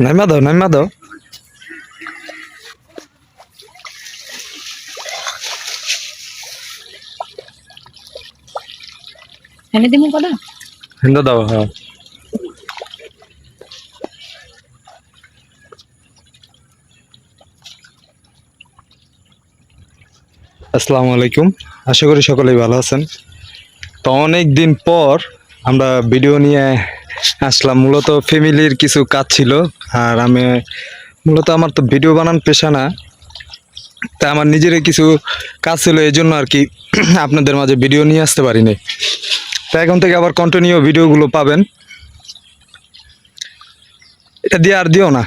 নাইমা দাও নাইমা দাও। এনে দিমু কটা হিন্দা দাও। হ্যাঁ আসসালামু আলাইকুম, আশা করি সকলেই ভালো আছেন। তো অনেক দিন পর আমরা ভিডিও নিয়ে আসলাম। মূলত ফ্যামিলির কিছু কাজ ছিল, আর আমি মূলত আমার তো ভিডিও বানান পেশা না, তা আমার নিজেরই কিছু কাজ ছিল, এই জন্য আর কি আপনাদের মাঝে ভিডিও নিয়ে আসতে পারিনি। তা এখন থেকে আবার কন্টিনিউ ভিডিওগুলো পাবেন। এটা দিয়ে আর দিও না।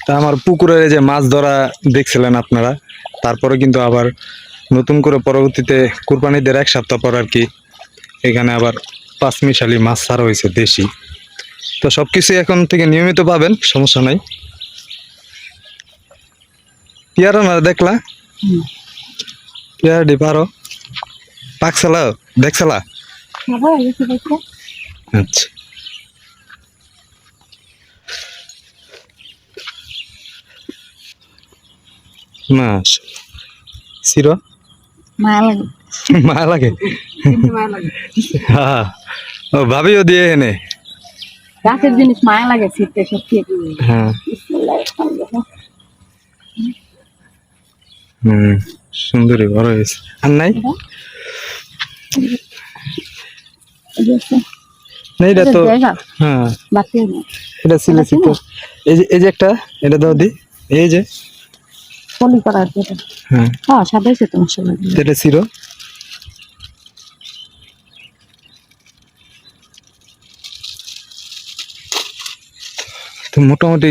তা আমার পুকুরে যে মাছ ধরা দেখছিলেন আপনারা, তারপরে কিন্তু আবার নতুন করে পরবর্তীতে কুরবানিদের 1 সপ্তাহ পর আর কি এখানে আবার পাঁচমিশালি মাছ ছাড়া হয়েছে দেশি। তো সব কিছু এখন থেকে নিয়মিত পাবেন, সমস্যা নাই। পিয়ারো না দেখলা, পিয়ারডি পারো পাকছালা দেখছালা। আচ্ছা মাস সিরো মায়া লাগে মায়া লাগে। মায়া লাগে হ্যাঁ ও ভাবিও দিয়ে এনে। গাছের জিনিস মায়া লাগে ছিটতে সত্যি। হ্যাঁ সুন্দরী বড় হয়েছে। আর নাই না এটা তো। হ্যাঁ এটা ছিল তো। এই যে একটা এটা দাও দি। এই যে পলি করার যেটা। হ্যাঁ হ্যাঁ সাদা হয়েছে তোমার সবাই। এটা ছিল তো মোটামুটি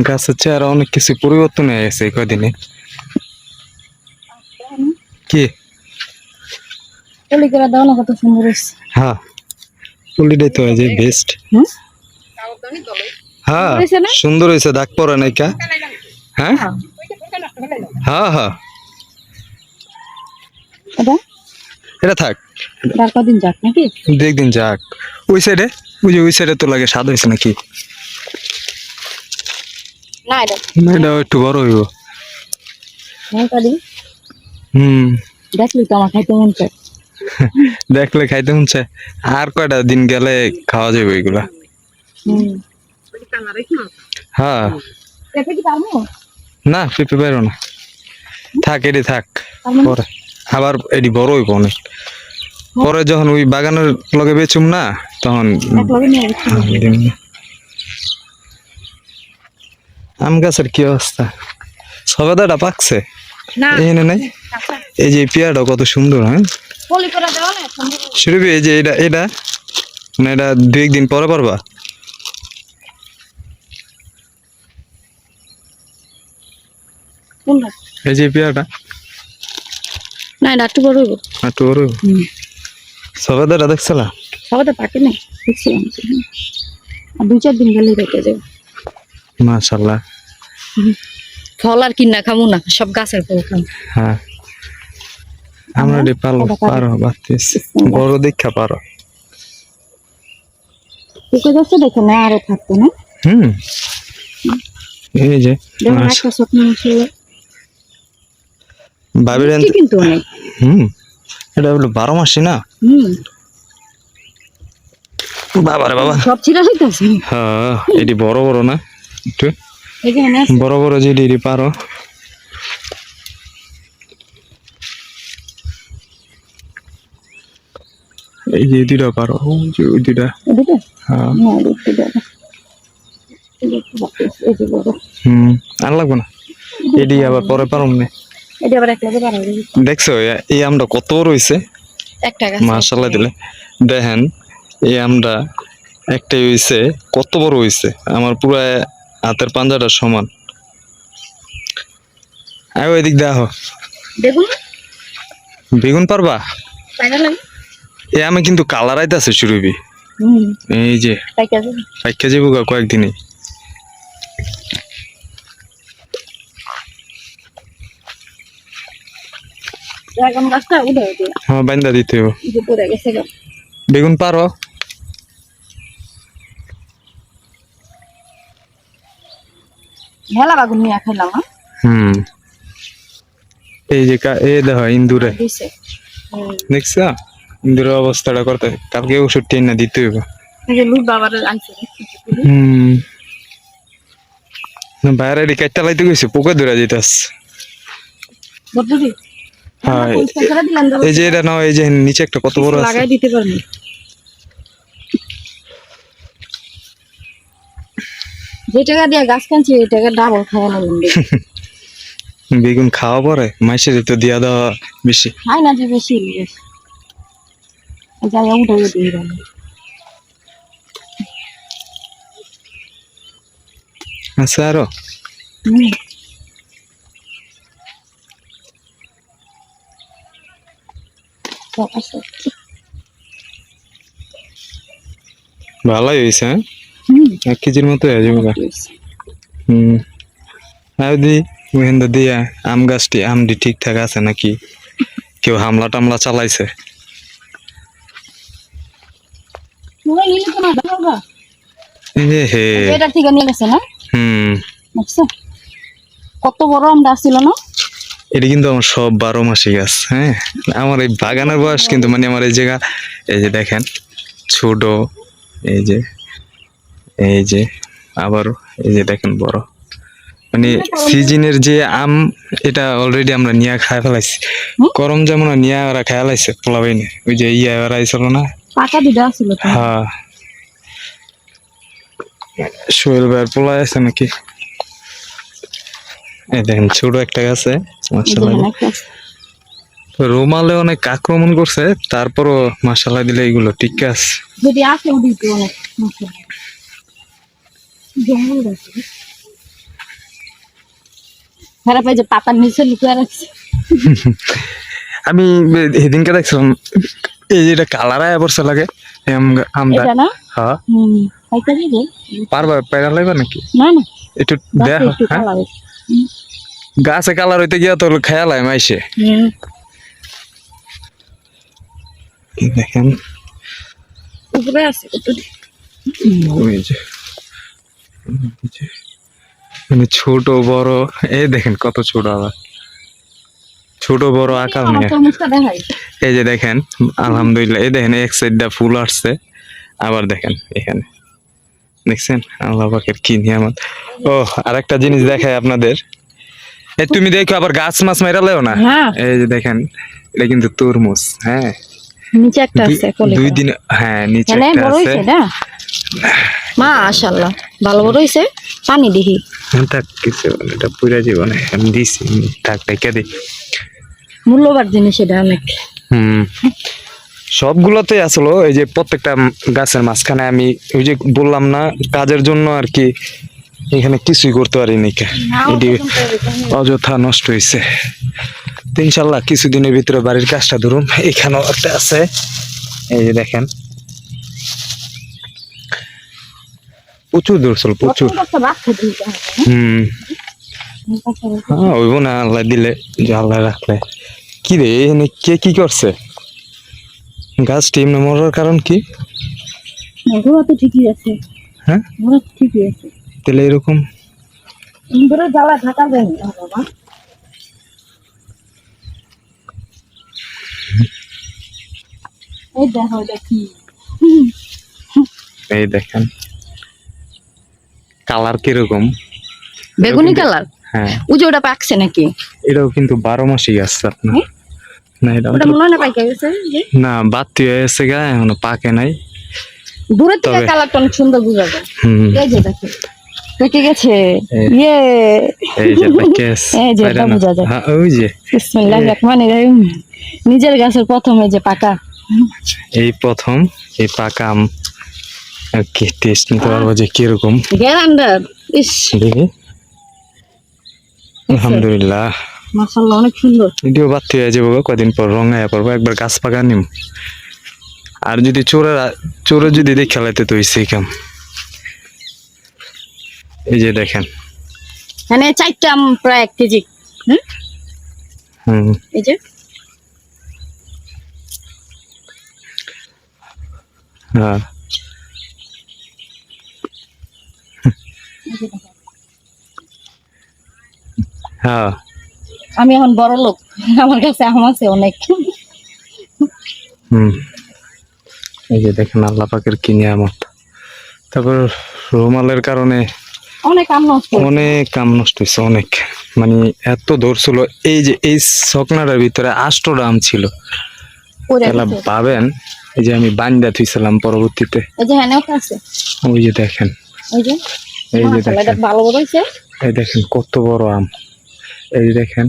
গাছের চেহারা অনেক কিছু পরিবর্তন হয়ে গেছে এই কদিনে। কি পলি করে দাও না, কত সুন্দর হয়েছে। হ্যাঁ পলিটাই তো যে বেস্ট। হ্যাঁ সুন্দর হয়েছে, দাগ পড়ে নাই কা। হ্যাঁ হ্যাঁ হ্যাঁ এটা থাক, আর কদিন যাক নাকি একদিন যাক। ওই সাইডে ওই সাইডে তো লাগে স্বাদ হয়েছে নাকি। না এটা এটা একটু বড় হইব। দেখলি তো আমার খাইতে মন চায়। দেখলে খাইতে মন চায়। আর কয়টা দিন গেলে খাওয়া যাবে এগুলা। হ্যাঁ না পেঁপে পারো না, থাক এটি থাক। পরে আবার এটি বড় হইব অনেক পরে, যখন ওই বাগানের লগে বেচুম না তখন। আম গাছের কি অবস্থা, সবেদাটা পাকছে এখানে নাই। এই যে পেয়ারাটা কত সুন্দর। হ্যাঁ সুরভি এই যে এটা এটা মানে এটা 2 দিন পরে পারবা। এই যে পেয়ারাটা না এটা একটু বড় হইব। একটু বড় সবেদাটা দেখছিলা। সবাই পাকে না দেখছিলাম, আর 2-4 দিন গেলে রেখে যাবে। মাশাআল্লাহ। ফল আর কিনা খামু না, সব গাছের ফল খাম। হ্যাঁ আমরা পারো বাতিস বড় দেখা পারো। পুকুর গাছে দেখে না আরো থাকতো না। এই যে একটা স্বপ্ন ছিল ভাবির কিন্তু অনেক। এটা হলো 12 মাসই না। বাবা রে বাবা সব ছিড়া হইতাছে। হ্যাঁ এটি বড় বড় না একটু বড় বড় যে এটি পারো। এই যে দুইটা পারো, ওই দুইটা। হ্যাঁ আর লাগবো না, এটি আবার পরে পারো না। দেখছো এই আমটা কত রয়েছে মাশাআল্লাহ দিলে। দেখেন এই আমটা একটাই হয়েছে কত বড় হয়েছে, আমার পুরো হাতের পাঞ্জাটার সমান। আয় এদিক দেখো বেগুন পারবা। এ আমি কিন্তু কালার আইতাছে সুরভি। এই যে পাইকা যাবো কয়েকদিনে। হ্যাঁ বাইন্দা দিতে হবে। বেগুন পারো মেলা বাগুন নিয়ে খেলাম হুম এই যে এ দেখো ইন্দুরে দিছে দেখছ ইন্দুরের অবস্থাটা করতে কালকে ওষুধ টেনে দিতে হইব এই যে লুট বাবার আনছে হুম বাইরে কাটতে লাইতে গেছে পোকা ধরে যেতাস বদলি হ্যাঁ পরিষ্কার করে দিলাম এই যে এটা নাও এই যে নিচে একটা কত বড় আছে লাগাই দিতে পারবো যে টাকা দিয়ে গাছ কিনছি এই টাকা ডাবল খাওয়ানো লাগবে বেগুন খাওয়া পরে মাইসের তো দিয়া দেওয়া বেশি খাই না যে বেশি যাই উঠে দিয়ে দিই আছে আরো ভালোই হয়েছে হ্যাঁ 1 কেজির মতো হয়ে যাবে হুম আর দি ওখানটা দিয়া আম গাছটি আমটি ঠিকঠাক আছে নাকি কেউ হামলা টামলা চালাইছে এ হে এটা ঠিক নিয়ে গেছে না হুম দেখছো কত বড় আমটা ছিল না এটা কিন্তু আমার সব 12 মাসি গাছ হ্যাঁ আমার এই বাগানের বয়স কিন্তু মানে আমার এই জায়গা এই যে দেখেন ছোট এই যে আবার এই যে দেখেন বড় মানে সিজনের যে আম এটা অলরেডি আমরা নিয়ে খাই ফেলাইছি করম যেমন নিয়ে ওরা খাই ফেলাইছে পোলাবাইনে ওই যে ওরা আইছিল না পাকা দিদা ছিল তো হ্যাঁ সোহেল ভাইয়ের পোলা আছে নাকি এই দেখেন ছোট একটা গাছে মাশাআল্লাহ রোমালে অনেক আক্রমণ করছে তারপরও মাশাআল্লাহ দিলে এগুলো ঠিক আছে যদি আসে উঠি তো অনেক জঙ্গল আছে খারাপ এই যে পাতার নিচে লুকিয়ে রাখছে আমি সেদিনকে দেখছিলাম এই যে এটা কালার আয়া পড়ছে লাগে আমদা এটা না হ্যাঁ খাইতে দিলে পারবা পেরা লাগবে নাকি না না একটু দেখ একটু হ্যাঁ কালার গাছে কালার হইতে গিয়া তোর খেয়াল হয় মাইসে দেখেন উপরে আছে ওই যে মানে ছোট বড় এই দেখেন কত ছোট আবার ছোট বড় আকার নিয়ে তরমুজটা দেখাই এই যে দেখেন আলহামদুলিল্লাহ এই দেখেন এক সাইডটা ফুল আসছে আবার দেখেন এখানে দেখছেন আল্লাহ পাকের কি নিয়ামত ও আরেকটা জিনিস দেখাই আপনাদের এই তুমি দেখো আবার গাছ মাছ মেরালেও না হ্যাঁ এই যে দেখেন এটা কিন্তু তরমুজ হ্যাঁ নিচে একটা আছে কোলে 2 দিন হ্যাঁ নিচে মানে একটা বড় আছে হইছে না মাশাআল্লাহ ভালো বড় হইছে পানি দেখি থাক কিছু এটা পুরা জীবনে আমি দিছি থাক রেখে দিই মূল্যবান জিনিস এটা অনেক হুম সবগুলোতে আসলো এই যে প্রত্যেকটা গাছের মাঝখানে আমি ওই যে বললাম না কাজের জন্য আর কি এখানে কিছুই করতে পারিনি এটি অযথা নষ্ট হয়েছে তো ইনশাল্লাহ কিছুদিনের ভিতরে বাড়ির কাজটা ধরুন এখানেও একটা আছে এই যে দেখেন প্রচুর ধরছিল প্রচুর হম হ্যাঁ ওইব না আল্লাহ দিলে যে আল্লাহ রাখলে কি রে এখানে কে কি করছে গাছ টিম মরার কারণ কি ঘোড়া তো ঠিকই আছে হ্যাঁ ঘোড়া ঠিকই আছে তাহলে এরকম ইন্দুরের জ্বালা ঢাকা যায় না বাবা এই দেখো এটা কি এই দেখেন কালার কিরকম বেগুনি কালার হ্যাঁ ওই যে ওটা পাকছে নাকি এটাও কিন্তু 12 মাসই গাছ আপনার না এটা ওটা মনে হয় না পাইকা গেছে না বাতি হয়ে গেছে গা এখনো পাকে নাই দূরের থেকে তবে- কালারটা অনেক সুন্দর বোঝা যায় হুম এই যে দেখো পেকে গেছে এই- ইয়ে এই যে প্যাকেজ এই যে এটা বোঝা যায় হ্যাঁ ওই যে বিসমিল্লাহির রহমানির রহিম নিজের গাছের প্রথমে যে পাকা এই প্রথম এই পাকা আম আর কি টেস্ট নিতে পারবো যে কিরকম গ্যারান্ডার ইস দেখি আলহামদুলিল্লাহ মাশাআল্লাহ অনেক সুন্দর এটিও বাতি হয়ে যাবো কদিন পর রঙায় পড়বো একবার গাছ পাকা নিম আর যদি চোরে যদি দেখে লাইতে তো সেই কাম এই যে দেখেন মানে 4টা আম প্রায় 1 কেজি হুম এই যে হ্যাঁ হ্যাঁ আমি এখন বড় লোক, আমার কাছে আম আছে অনেক। হুম, এই যে দেখেন আল্লাহ পাকের কি নিয়ামত। তারপর রুমালের কারণে অনেক আম নষ্ট হয়েছে। অনেক কাম নষ্ট হয়েছে, অনেক, মানে এত ধরছিল। এই যে এই সকনাটার ভিতরে 8টা আম ছিল, পড়ে তাহলে গেছে। ভাবেন। এই যে আমি বান্দা থুইছিলাম পরবর্তীতে, এই যে হ্যাঁ আছে, ওই যে দেখেন, এই যে এই যে মাশাআল্লাহ, এটা দেখেন, ভালো বড় হয়েছে। এই দেখেন কত বড় আম। এই যে দেখেন,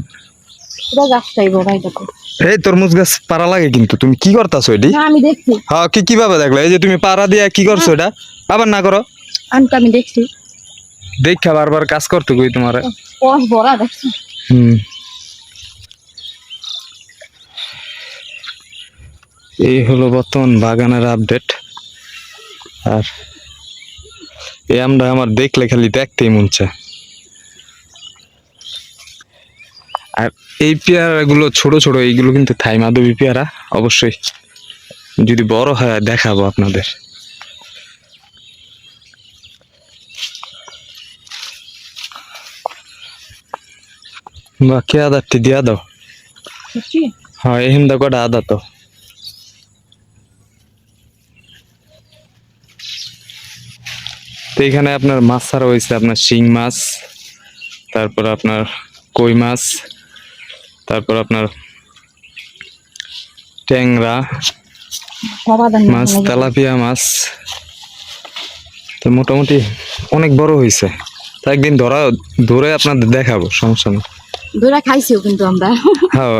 পুরো গাছটাই বড়, এটা তো। এই তরমুজ গাছ পারা লাগে, কিন্তু তুমি কি করতেছো এটি? না আমি দেখছি, হ্যাঁ, কিভাবে দেখলে? এই যে তুমি পাড়া দিয়া কি করছো এটা? আবার না করো, আমটা আমি দেখছি, দেখা বারবার কাজ করতে কই তোমার। কষ ভরা দেখছি। হুম, এই হলো বর্তমান বাগানের আপডেট। আর এই আমটা আমার দেখলে খালি দেখতেই মন চায়। আর এই পেয়ারা গুলো ছোট ছোট, এইগুলো কিন্তু থাই মাধবী পেয়ারা। অবশ্যই যদি বড় হয় দেখাবো আপনাদের। বা কে আদারটি দিয়া দাও। সত্যি? হ্যাঁ, এই হিন্দা কটা আদা তো। তো এখানে আপনার মাছ ছাড়া হয়েছে, আপনার শিং মাছ, তারপর আপনার কই মাছ, তারপর আপনার ট্যাংরা সমাধান মাছ, তেলাপিয়া মাছ। তো মোটামুটি অনেক বড় হয়েছে। তো একদিন ধরে আপনাদের দেখাবো, সমস্যা নেই। দইরা খাইছিও কিন্তু আমরা। হ্যাঁ,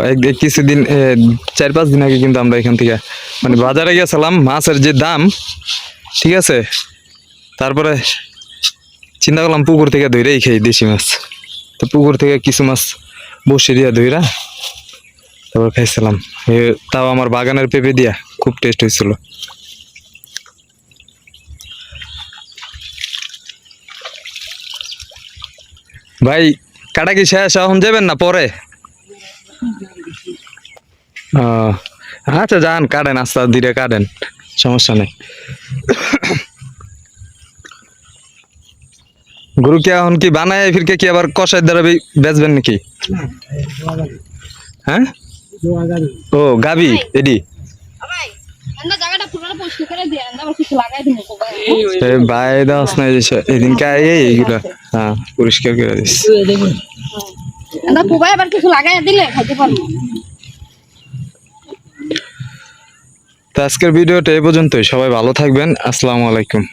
কিছুদিন 4-5 দিন আগে কিন্তু আমরা এখান থেকে মানে বাজারে গেছিলাম, মাছের যে দাম, ঠিক আছে, তারপরে চিন্তা করলাম পুকুর থেকে ধরেই খাই দেশি মাছ। তো পুকুর থেকে কিছু মাছ বসে দিয়া ধইরা তারপর খাইছিলাম। তাও আমার বাগানের পেঁপে দিয়া, খুব টেস্ট হয়েছিল। ভাই, কাটা কি শেষ? এখন যাবেন না পরে? ও, আচ্ছা যান, কাটেন, আস্তে ধীরে কাটেন, সমস্যা নেই। গরু কি এখন কি বানায় ফিরকে কি আবার কষাই দ্বারা বেচবেন নাকি? হ্যাঁ, ও গাবি এডি। ভাই, আমরা জায়গাটা পুরো পরিষ্কার করে দিয়ে আমরা কিছু লাগাই দিব কোবা। ভাই দাস না এদিন কাই এইগুলো, হ্যাঁ পরিষ্কার করে দিস। আমরা কোবা এবার কিছু লাগাই দিলে খাইতে পারবো। তো আজকের ভিডিওটা এই পর্যন্তই। সবাই ভালো থাকবেন। আসসালামু আলাইকুম।